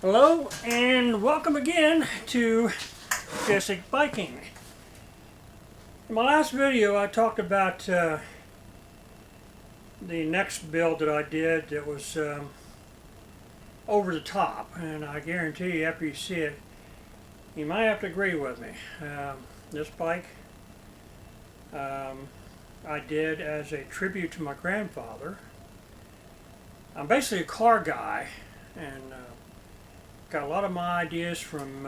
Hello and welcome again to Basic Biking. In my last video I talked about the next build that I did that was over the top, and I guarantee you after you see it you might have to agree with me. This bike I did as a tribute to my grandfather. I'm basically a car guy and got a lot of my ideas from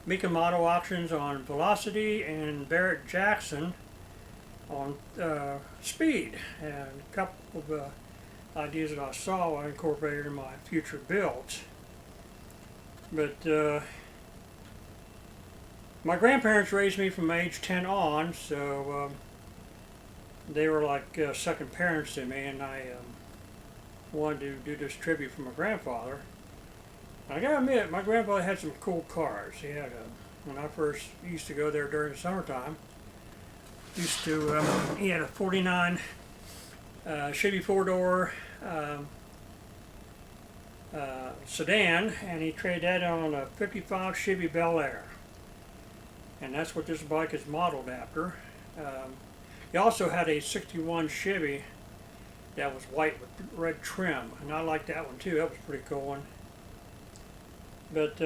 Mika Model Auctions on velocity and Barrett Jackson on speed, and a couple of ideas that I saw I incorporated in my future builds. But my grandparents raised me from age 10 on, so they were like second parents to me, and I wanted to do this tribute for my grandfather. I gotta admit, my grandfather had some cool cars. He had when I first used to go there during the summertime, he had a 49 Chevy 4-door sedan, and he traded that on a 55 Chevy Bel Air. And that's what this bike is modeled after. He also had a 61 Chevy that was white with red trim, and I liked that one too. That was a pretty cool one. But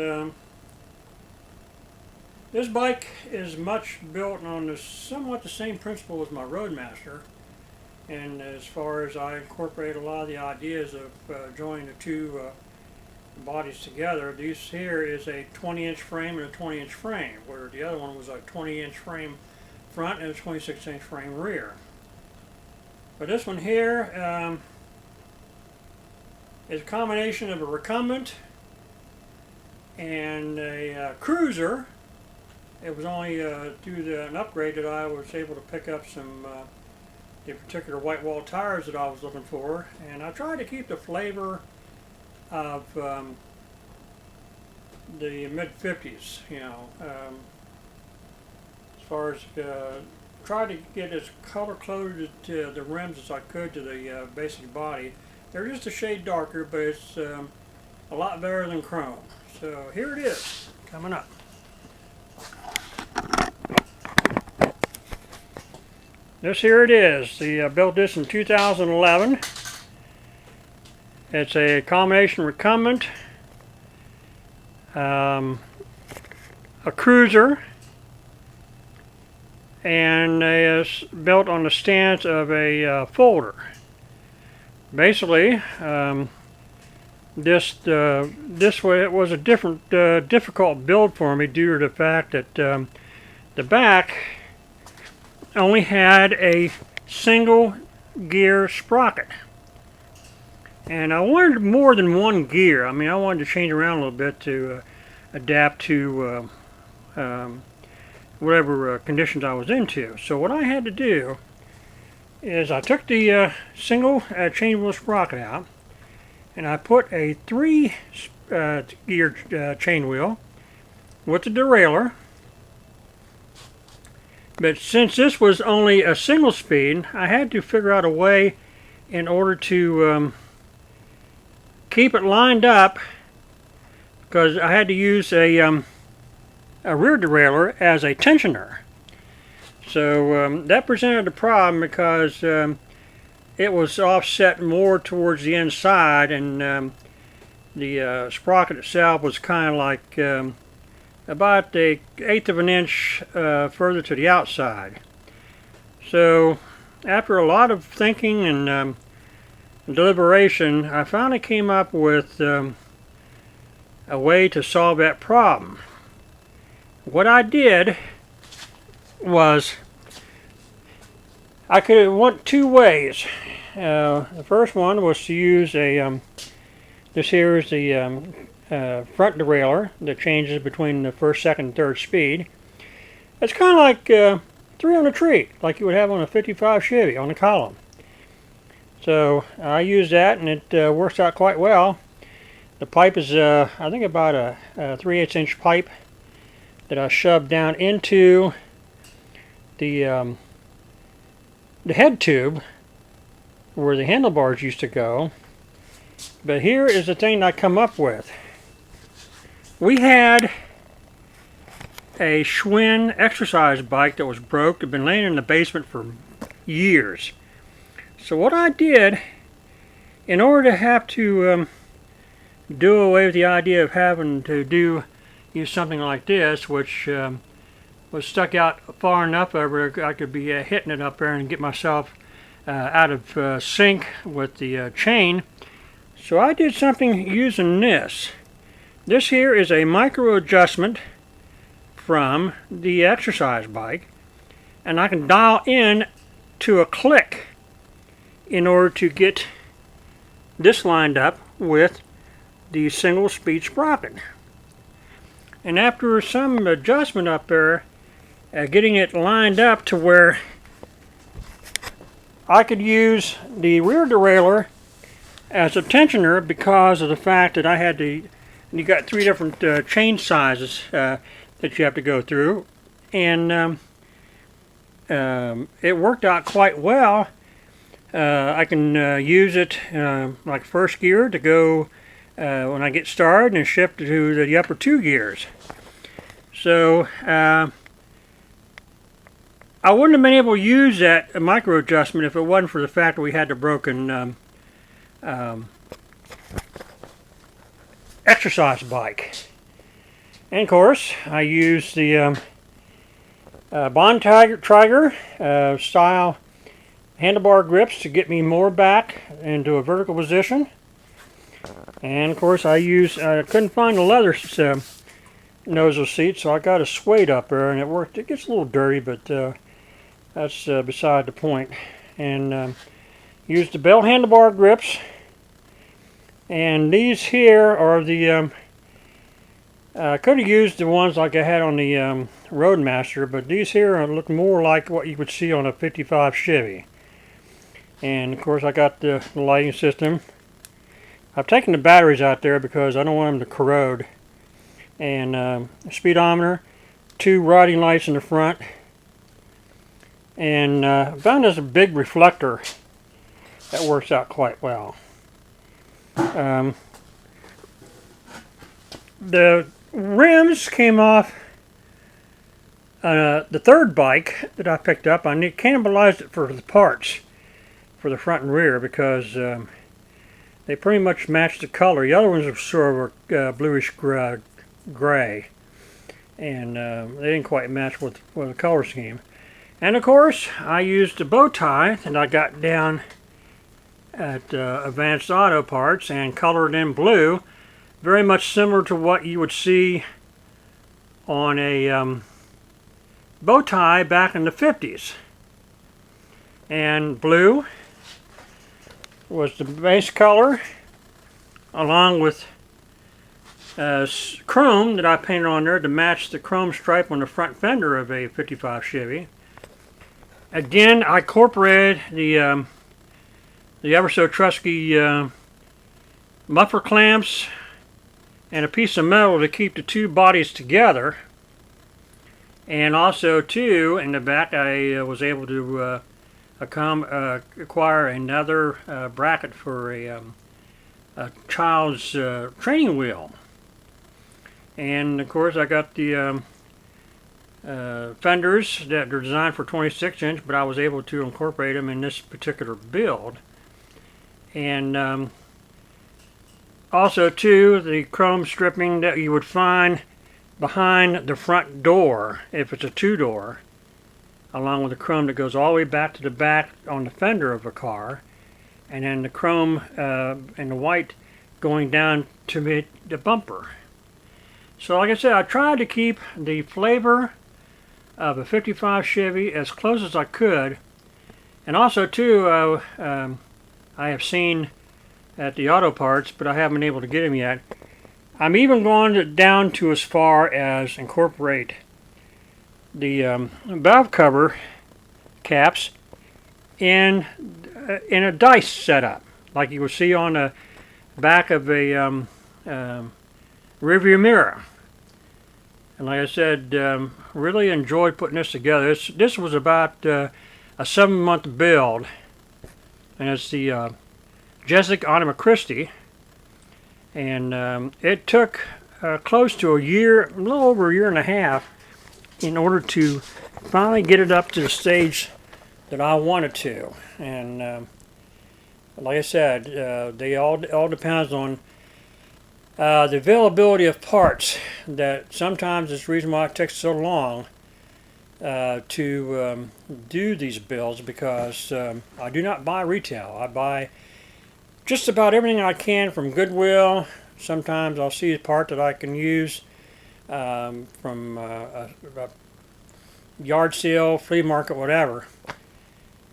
this bike is much built on somewhat the same principle as my Roadmaster, and as far as I incorporate a lot of the ideas of joining the two bodies together. This here is a 20-inch frame and a 20-inch frame, where the other one was a 20-inch frame front and a 26-inch frame rear. But this one here is a combination of a Recumbent and a cruiser. It was only through an upgrade that I was able to pick up some the particular white wall tires that I was looking for, and I tried to keep the flavor of the mid-50s, you know, as far as try to get as color coded to the rims as I could to the basic body. They're just a shade darker, but it's a lot better than chrome. So here it is, coming up. This here it is. I built this in 2011. It's a combination Recumbent, a cruiser, and it's built on the stance of a folder. Basically, this way it was a difficult build for me due to the fact that the back only had a single gear sprocket, and I wanted more than one gear. I mean, I wanted to change around a little bit to adapt to whatever conditions I was into. So what I had to do is I took the single changeable sprocket out, and I put a 3-gear chain wheel with the derailleur. But since this was only a single speed, I had to figure out a way in order to keep it lined up, because I had to use a rear derailleur as a tensioner. So that presented a problem because it was offset more towards the inside, and the sprocket itself was kind of like about the 1/8 of an inch further to the outside. So after a lot of thinking and deliberation, I finally came up with a way to solve that problem. What I did was I could have went two ways. The first one was to use this here is the front derailleur that changes between the first, second, and third speed. It's kind of like 3 on a tree, like you would have on a 55 Chevy on the column. So I used that, and it works out quite well. The pipe is I think about a 3/8 inch pipe that I shoved down into the head tube where the handlebars used to go. But here is the thing I come up with. We had a Schwinn exercise bike that was broke. It had been laying in the basement for years. So what I did, in order to have to do away with the idea of having to use something like this, which was stuck out far enough over I could be hitting it up there and get myself out of sync with the chain. So I did something using this. This here is a micro adjustment from the exercise bike, and I can dial in to a click in order to get this lined up with the single speed sprocket. And after some adjustment up there, getting it lined up to where I could use the rear derailleur as a tensioner, because of the fact that I had to, you got 3 different chain sizes that you have to go through, and it worked out quite well. I can use it like first gear to go when I get started, and shift to the upper 2 gears. So I wouldn't have been able to use that micro adjustment if it wasn't for the fact that we had the broken exercise bike. And of course, I used the Bond Tiger style handlebar grips to get me more back into a vertical position. And of course, I couldn't find the leather nozzle seat, so I got a suede up there, and it worked. It gets a little dirty, but that's beside the point. And used the bell handlebar grips, and these here are the I could have used the ones like I had on the Roadmaster, but these here look more like what you would see on a 55 Chevy. And of course, I got the lighting system. I've taken the batteries out there because I don't want them to corrode. And speedometer, 2 riding lights in the front, and found there's a big reflector that works out quite well. The rims came off the third bike that I picked up. I cannibalized it for the parts for the front and rear, because they pretty much matched the color. The other ones were sort of bluish gray, and they didn't quite match with the color scheme. And of course, I used the bow tie that I got down at Advanced Auto Parts and colored in blue, very much similar to what you would see on a bow tie back in the 50s. And blue was the base color, along with chrome that I painted on there to match the chrome stripe on the front fender of a 55 Chevy. Again, I incorporated the ever so trusty muffler clamps and a piece of metal to keep the 2 bodies together. And also, too, in the back, I was able to acquire another bracket for a child's training wheel. And of course, I got the fenders that are designed for 26-inch, but I was able to incorporate them in this particular build. And also, too, the chrome stripping that you would find behind the front door, if it's a 2-door, along with the chrome that goes all the way back to the back on the fender of a car, and then the chrome and the white going down to the bumper. So like I said, I tried to keep the flavor of a 55 Chevy as close as I could. And also, too, I have seen at the auto parts, but I haven't been able to get them yet. I'm even going down to as far as incorporate the valve cover caps in a dice setup, like you would see on the back of a rearview mirror. And like I said, really enjoyed putting this together. This was about a 7-month build, and it's the Anima Christi, and it took close to a year, a little over a year and a half, in order to finally get it up to the stage that I wanted to. And like I said, they all depends on the availability of parts. That sometimes is the reason why it takes so long to do these builds, because I do not buy retail. I buy just about everything I can from Goodwill. Sometimes I'll see a part that I can use from a yard sale, flea market, whatever.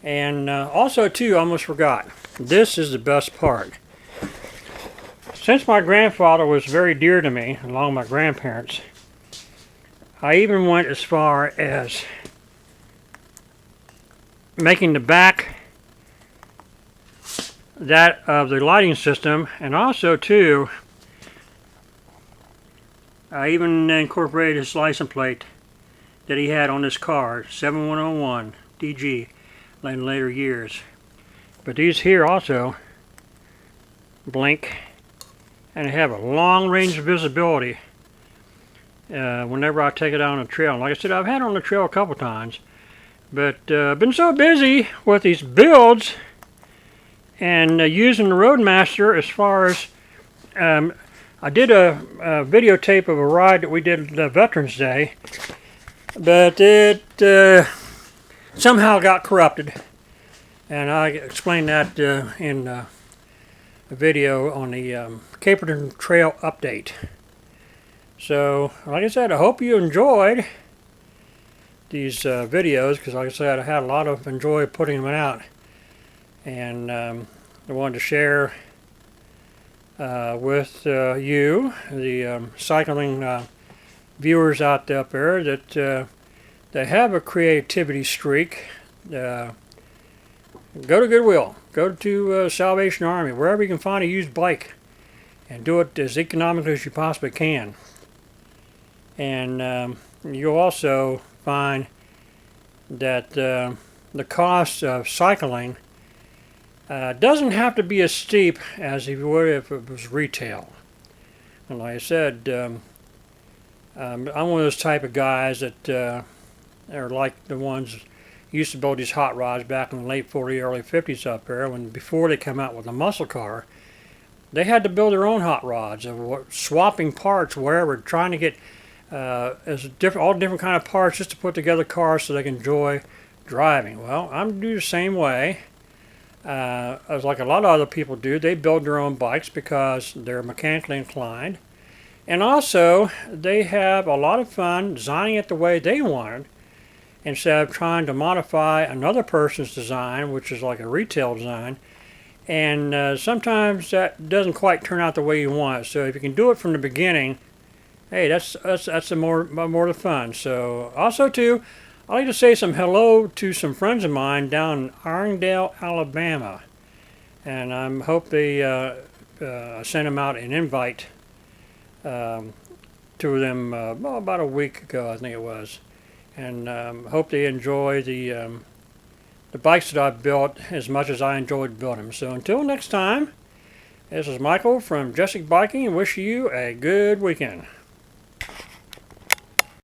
And also too, I almost forgot, this is the best part. Since my grandfather was very dear to me, along with my grandparents, I even went as far as making the back that of the lighting system, and also too, I even incorporated his license plate that he had on this car, 7101 DG, in later years. But these here also blink, and they have a long range of visibility whenever I take it out on the trail. And like I said, I've had it on the trail a couple times, but I've been so busy with these builds and using the Roadmaster as far as I did a videotape of a ride that we did Veterans Day, but it somehow got corrupted, and I explained that in a video on the Caperton Trail update. So, like I said, I hope you enjoyed these videos, because like I said, I had a lot of enjoy putting them out, and I wanted to share with you, the cycling viewers out there, that they have a creativity streak. Go to Goodwill, go to Salvation Army, wherever you can find a used bike, and do it as economically as you possibly can. And you'll also find that the cost of cycling doesn't have to be as steep as it would if it was retail. And like I said, I'm one of those type of guys that are like the ones used to build these hot rods back in the late 40s, early 50s up there, when before they come out with a muscle car. They had to build their own hot rods, swapping parts wherever, trying to get all different kind of parts just to put together cars so they can enjoy driving. Well, I'm going to do the same way. As like a lot of other people do, they build their own bikes because they're mechanically inclined. And also, they have a lot of fun designing it the way they want it, instead of trying to modify another person's design, which is like a retail design. And sometimes that doesn't quite turn out the way you want. So if you can do it from the beginning, hey, that's the more the fun. So also too, I'd like to say some hello to some friends of mine down in Irondale, Alabama, and I hope they sent them out an invite to them about a week ago, I think it was, and hope they enjoy the bikes that I've built as much as I enjoyed building them. So until next time, this is Michael from Jessic Biking, and wish you a good weekend.